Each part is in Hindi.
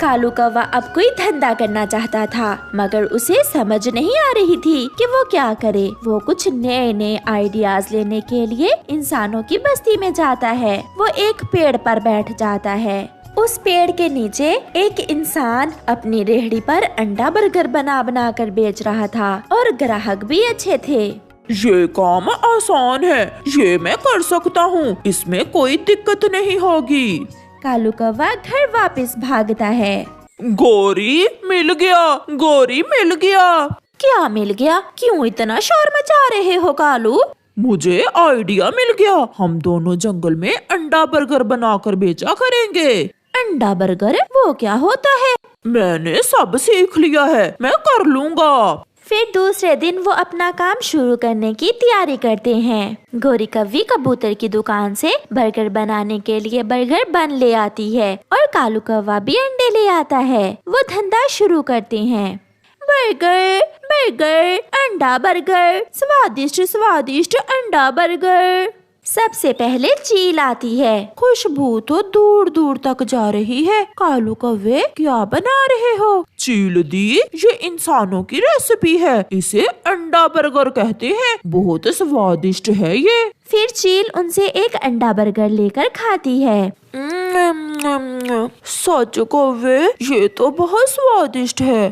कालू कौवा अब कोई धंधा करना चाहता था, मगर उसे समझ नहीं आ रही थी कि वो क्या करे। वो कुछ नए नए आइडियाज लेने के लिए इंसानों की बस्ती में जाता है। वो एक पेड़ पर बैठ जाता है। उस पेड़ के नीचे एक इंसान अपनी रेहड़ी पर अंडा बर्गर बना बना कर बेच रहा था और ग्राहक भी अच्छे थे। ये काम आसान है, ये मैं कर सकता हूँ, इसमें कोई दिक्कत नहीं होगी। कालू कौवा घर वापस भागता है। गोरी मिल गया, गोरी मिल गया। क्या मिल गया? क्यों इतना शोर मचा रहे हो कालू? मुझे आइडिया मिल गया, हम दोनों जंगल में अंडा बर्गर बनाकर बेचा करेंगे। अंडा बर्गर? वो क्या होता है? मैंने सब सीख लिया है, मैं कर लूँगा। फिर दूसरे दिन वो अपना काम शुरू करने की तैयारी करते हैं। गोरी कौवी कबूतर की दुकान से बर्गर बनाने के लिए बर्गर बन ले आती है और कालू कौवा भी अंडे ले आता है। वो धंधा शुरू करते हैं। बर्गर बर्गर अंडा बर्गर, स्वादिष्ट स्वादिष्ट अंडा बर्गर। सबसे पहले चील आती है। खुशबू तो दूर दूर तक जा रही है। कालू कौवे क्या बना रहे हो? चील दी, ये इंसानों की रेसिपी है, इसे अंडा बर्गर कहते हैं, बहुत स्वादिष्ट है ये। फिर चील उनसे एक अंडा बर्गर लेकर खाती है। सच कौवे, ये तो बहुत स्वादिष्ट है।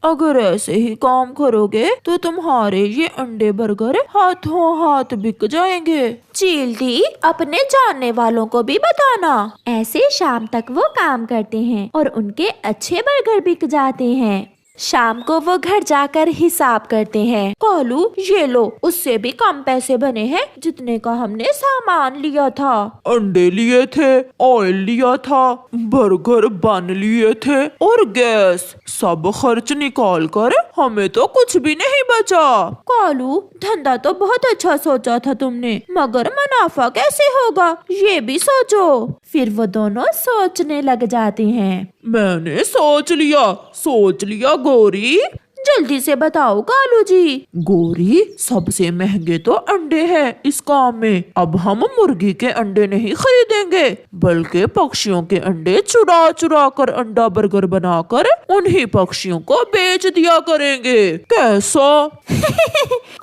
अगर ऐसे ही काम करोगे तो तुम्हारे ये अंडे बर्गर हाथों हाथ बिक जाएंगे। चील दी, अपने जानने वालों को भी बताना। ऐसे शाम तक वो काम करते हैं और उनके अच्छे बर्गर बिक जाते हैं। शाम को वो घर जाकर हिसाब करते हैं। कालू, ये लो, उससे भी कम पैसे बने हैं जितने का हमने सामान लिया था। अंडे लिए थे, ऑयल लिया था, बर्गर बन लिए थे और गैस, सब खर्च निकाल कर हमें तो कुछ भी नहीं बचा। कालू, धंधा तो बहुत अच्छा सोचा था तुमने, मगर मुनाफा कैसे होगा ये भी सोचो। फिर वो दोनों सोचने लग जाते हैं। मैंने सोच लिया गोरी। जल्दी से बताओ कालू जी। गोरी, सबसे महंगे तो अंडे हैं इस काम में। अब हम मुर्गी के अंडे नहीं खरीदेंगे, बल्कि पक्षियों के अंडे चुरा चुरा कर अंडा बर्गर बनाकर उन्हीं पक्षियों को बेच दिया करेंगे। कैसा?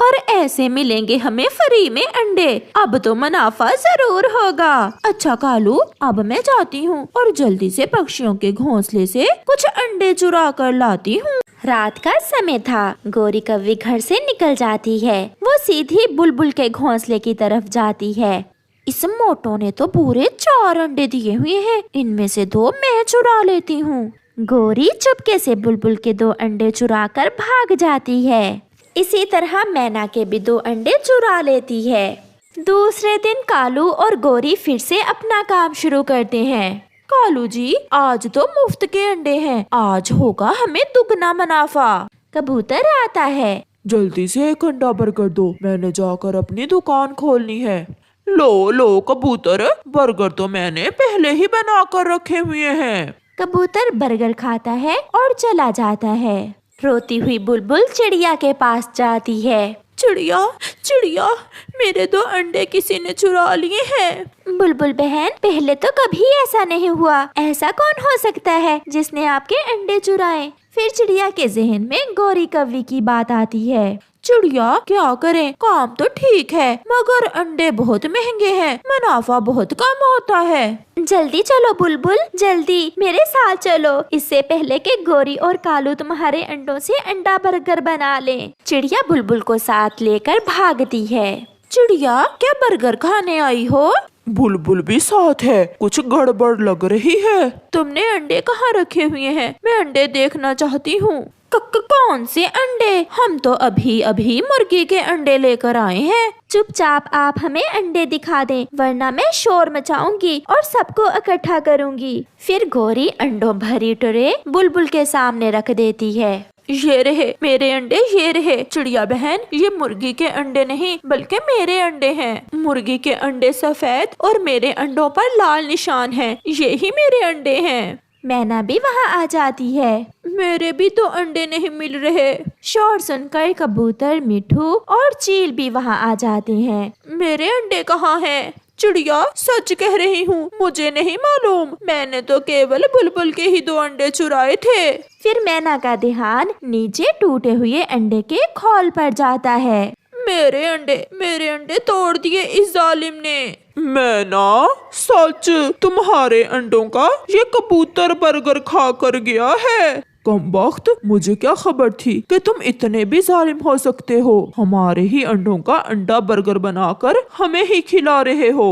और ऐसे मिलेंगे हमें फ्री में अंडे। अब तो मुनाफा जरूर होगा। अच्छा कालू, अब मैं जाती हूँ और जल्दी से पक्षियों के घोंसले से कुछ अंडे चुरा कर लाती हूँ। रात का समय था। गोरी कौवी घर से निकल जाती है। वो सीधी बुलबुल के घोंसले की तरफ जाती है। इस मोटो ने तो पूरे 4 अंडे दिए हुए हैं, इनमें से 2 मैं चुरा लेती हूँ। गोरी चुपके से बुलबुल के 2 अंडे चुरा कर भाग जाती है। इसी तरह मैना के भी 2 अंडे चुरा लेती है। दूसरे दिन कालू और गोरी फिर से अपना काम शुरू करते हैं। कालू जी, आज तो मुफ्त के अंडे हैं, आज होगा हमें दुगना मुनाफा। कबूतर आता है। जल्दी से एक अंडा बर्गर दो, मैंने जाकर अपनी दुकान खोलनी है। लो कबूतर, बर्गर तो मैंने पहले ही बना कर रखे हुए हैं। कबूतर बर्गर खाता है और चला जाता है। रोती हुई बुलबुल चिड़िया के पास जाती है। चिड़िया चिड़िया, मेरे 2 अंडे किसी ने चुरा लिए हैं। बुलबुल बहन, पहले तो कभी ऐसा नहीं हुआ। ऐसा कौन हो सकता है जिसने आपके अंडे चुराए? फिर चिड़िया के जहन में गोरी कौवी की बात आती है। चिड़िया, क्या करें, काम तो ठीक है मगर अंडे बहुत महंगे हैं, मुनाफा बहुत कम होता है। जल्दी चलो बुलबुल, जल्दी मेरे साथ चलो, इससे पहले कि गोरी और कालू तुम्हारे अंडों से अंडा बर्गर बना लें। चिड़िया बुलबुल को साथ लेकर भागती है। चिड़िया, क्या बर्गर खाने आई हो? बुलबुल भी साथ है, कुछ गड़बड़ लग रही है। तुमने अंडे कहाँ रखे हुए हैं? मैं अंडे देखना चाहती हूँ। कौन से अंडे? हम तो अभी अभी मुर्गी के अंडे लेकर आए हैं। चुपचाप आप हमें अंडे दिखा दें, वरना मैं शोर मचाऊंगी और सबको इकट्ठा करूंगी। फिर गोरी अंडों भरी ट्रे बुलबुल के सामने रख देती है। ये रहे मेरे अंडे, ये रहे। चिड़िया बहन, ये मुर्गी के अंडे नहीं बल्कि मेरे अंडे हैं। मुर्गी के अंडे सफेद और मेरे अंडों पर लाल निशान है, ये ही मेरे अंडे हैं। मैना भी वहाँ आ जाती है। मेरे भी तो अंडे नहीं मिल रहे। शोर सुनकर कबूतर, मिठू और चील भी वहाँ आ जाते हैं। मेरे अंडे कहाँ हैं? चिड़िया सच कह रही हूँ, मुझे नहीं मालूम, मैंने तो केवल बुलबुल के ही 2 अंडे चुराए थे। फिर मैना का ध्यान नीचे टूटे हुए अंडे के खोल पर जाता है। मेरे अंडे तोड़ दिए इस जालिम ने। मैना, सच तुम्हारे अंडों का ये कबूतर बर्गर खा कर गया है। कमबख्त, मुझे क्या खबर थी कि तुम इतने भी जालिम हो सकते हो। हमारे ही अंडों का अंडा बर्गर बनाकर हमें ही खिला रहे हो।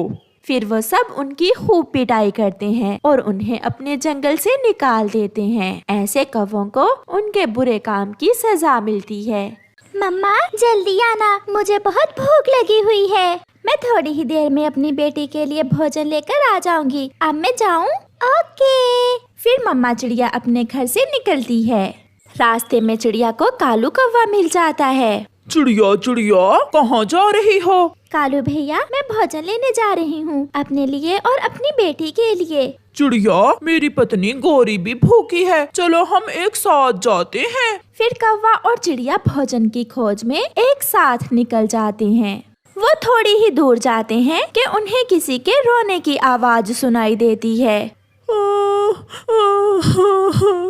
फिर वो सब उनकी खूब पिटाई करते हैं और उन्हें अपने जंगल से निकाल देते हैं। ऐसे कौवों को उनके बुरे काम की सजा मिलती है। मम्मा जल्दी आना, मुझे बहुत भूख लगी हुई है। मैं थोड़ी ही देर में अपनी बेटी के लिए भोजन लेकर आ जाऊंगी। अब मैं जाऊं? ओके। फिर मम्मा चिड़िया अपने घर से निकलती है। रास्ते में चिड़िया को कालू कौवा मिल जाता है। चिड़िया चिड़िया, कहाँ जा रही हो? कालू भैया, मैं भोजन लेने जा रही हूँ, अपने लिए और अपनी बेटी के लिए। चिड़िया, मेरी पत्नी गौरी भी भूखी है, चलो हम एक साथ जाते हैं। फिर कौवा और चिड़िया भोजन की खोज में एक साथ निकल जाते हैं। वो थोड़ी ही दूर जाते हैं कि उन्हें किसी के रोने की आवाज सुनाई देती है।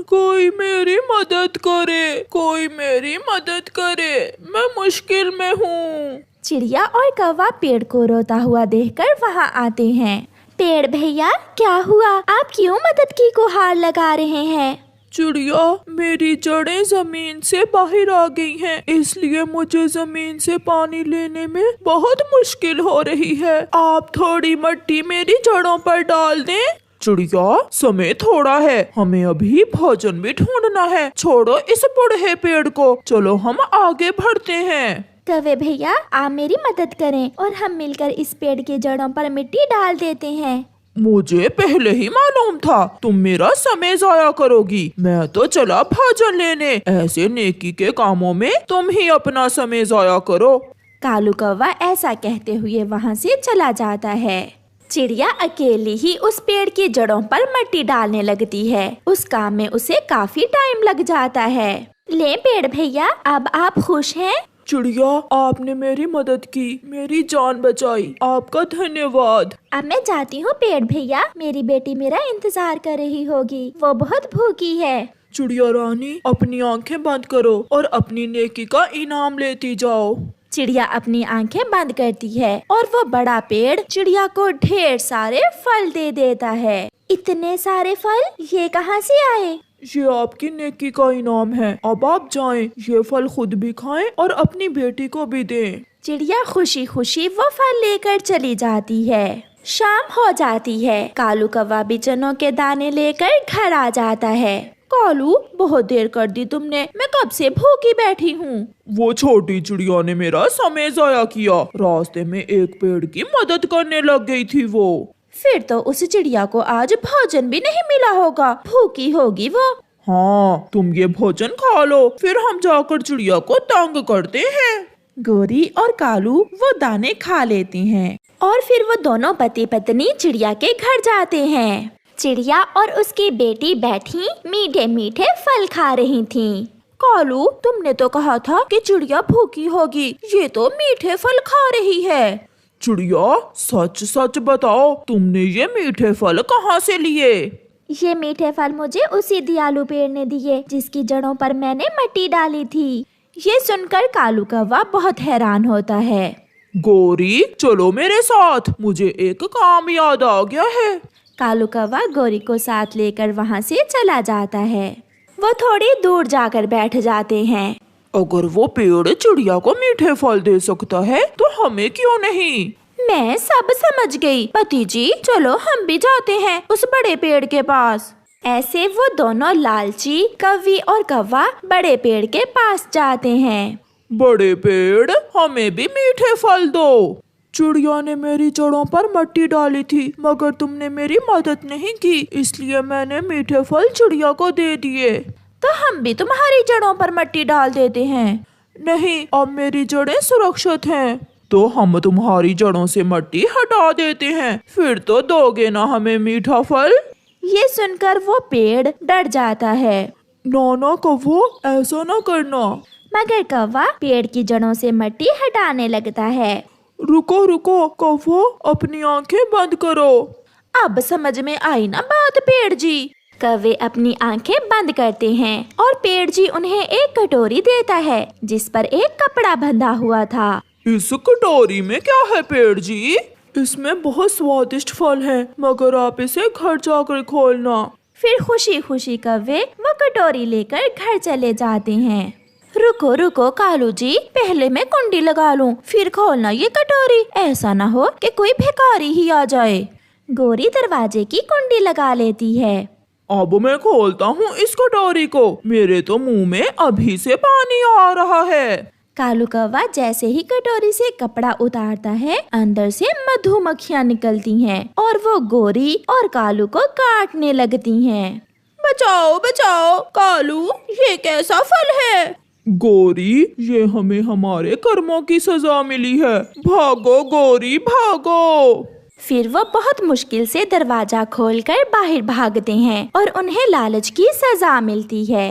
कोई मेरी मदद करे, कोई मेरी मदद करे, मैं मुश्किल में हूँ। चिड़िया और कौवा पेड़ को रोता हुआ देखकर वहाँ आते हैं। पेड़ भैया, क्या हुआ? आप क्यों मदद की गुहार लगा रहे हैं? चिड़िया, मेरी जड़ें जमीन से बाहर आ गई हैं, इसलिए मुझे जमीन से पानी लेने में बहुत मुश्किल हो रही है। आप थोड़ी मिट्टी मेरी जड़ों पर डाल दें। चिड़िया, समय थोड़ा है, हमें अभी भोजन भी ढूंढना है। छोड़ो इस बूढ़े पेड़ को, चलो हम आगे बढ़ते हैं। कौवे भैया, आप मेरी मदद करें और हम मिलकर इस पेड़ की जड़ों पर मिट्टी डाल देते हैं। मुझे पहले ही मालूम था तुम मेरा समय जाया करोगी। मैं तो चला भोजन लेने। ऐसे नेकी के कामों में तुम ही अपना समय जाया करो। कालू कौवा ऐसा कहते हुए वहाँ से चला जाता है। चिड़िया अकेली ही उस पेड़ की जड़ों पर मिट्टी डालने लगती है। उस काम में उसे काफी टाइम लग जाता है। ले पेड़ भैया, अब आप खुश हैं? चिड़िया, आपने मेरी मदद की, मेरी जान बचाई, आपका धन्यवाद। अब मैं जाती हूँ पेड़ भैया, मेरी बेटी मेरा इंतजार कर रही होगी, वो बहुत भूखी है। चिड़िया रानी, अपनी आंखें बंद करो और अपनी नेकी का इनाम लेती जाओ। चिड़िया अपनी आंखें बंद करती है और वो बड़ा पेड़ चिड़िया को ढेर सारे फल दे देता है। इतने सारे फल ये कहाँ से आए? ये आपकी नेकी का इनाम है। अब आप जाएं, ये फल खुद भी खाएं और अपनी बेटी को भी दें। चिड़िया खुशी खुशी वो फल लेकर चली जाती है। शाम हो जाती है। कालू कौवा भी चनों के दाने लेकर घर आ जाता है। कालू, बहुत देर कर दी तुमने, मैं कब से भूखी बैठी हूँ। वो छोटी चिड़िया ने मेरा समय जाया किया, रास्ते में एक पेड़ की मदद करने लग गई थी वो। फिर तो उस चिड़िया को आज भोजन भी नहीं मिला होगा, भूखी होगी वो। हाँ, तुम ये भोजन खा लो, फिर हम जाकर चिड़िया को तंग करते हैं। गोरी और कालू वो दाने खा लेते हैं और फिर वो दोनों पति पत्नी चिड़िया के घर जाते हैं। चिड़िया और उसकी बेटी बैठी मीठे मीठे फल खा रही थीं। कालू, तुमने तो कहा था कि चिड़िया भूखी होगी, ये तो मीठे फल खा रही है। चिड़िया, सच सच बताओ, तुमने ये मीठे फल कहाँ से लिए? ये मीठे फल मुझे उसी दयालु पेड़ ने दिए जिसकी जड़ों पर मैंने मिट्टी डाली थी। ये सुनकर कालू कौवा बहुत हैरान होता है। गोरी, चलो मेरे साथ, मुझे एक काम याद आ गया है। कालू कौवा गोरी को साथ लेकर वहाँ से चला जाता है। वो थोड़ी दूर जाकर बैठ जाते हैं। अगर वो पेड़ चिड़िया को मीठे फल दे सकता है तो हमें क्यों नहीं? मैं सब समझ गई। पति जी, चलो हम भी जाते हैं उस बड़े पेड़ के पास। ऐसे वो दोनों लालची कौवी और कौवा बड़े पेड़ के पास जाते हैं। बड़े पेड़, हमें भी मीठे फल दो। चिड़िया ने मेरी जड़ों पर मिट्टी डाली थी, मगर तुमने मेरी मदद नहीं की, इसलिए मैंने मीठे फल चिड़िया को दे दिए। तो हम भी तुम्हारी जड़ों पर मिट्टी डाल देते हैं। नहीं, अब मेरी जड़ें सुरक्षित हैं। तो हम तुम्हारी जड़ों से मिट्टी हटा देते हैं, फिर तो दोगे ना हमें मीठा फल? ये सुनकर वो पेड़ डर जाता है। ना कौवो, ऐसा ना करना। मगर कौवा पेड़ की जड़ों से मिट्टी हटाने लगता है। रुको रुको कौवो, अपनी आंखें बंद करो। अब समझ में आई ना बात पेड़ जी। कौवे अपनी आंखें बंद करते हैं और पेड़ जी उन्हें एक कटोरी देता है जिस पर एक कपड़ा बंधा हुआ था। इस कटोरी में क्या है पेड़ जी? इसमें बहुत स्वादिष्ट फल है, मगर आप इसे घर जाकर खोलना। फिर खुशी खुशी कौवे वो कटोरी लेकर घर चले जाते हैं। रुको रुको कालू जी, पहले मैं कुंडी लगा लूं, फिर खोलना ये कटोरी। ऐसा ना हो कि कोई भिखारी ही आ जाए। गोरी दरवाजे की कुंडी लगा लेती है। अब मैं खोलता हूँ इस कटोरी को। मेरे तो मुंह में अभी से पानी आ रहा है। कालू कौवा जैसे ही कटोरी से कपड़ा उतारता है, अंदर से मधुमक्खियाँ निकलती हैं और वो गोरी और कालू को काटने लगती हैं। बचाओ बचाओ कालू, ये कैसा फल है? गोरी, ये हमें हमारे कर्मों की सजा मिली है। भागो गोरी भागो। फिर वो बहुत मुश्किल से दरवाजा खोलकर बाहर भागते हैं और उन्हें लालच की सजा मिलती है।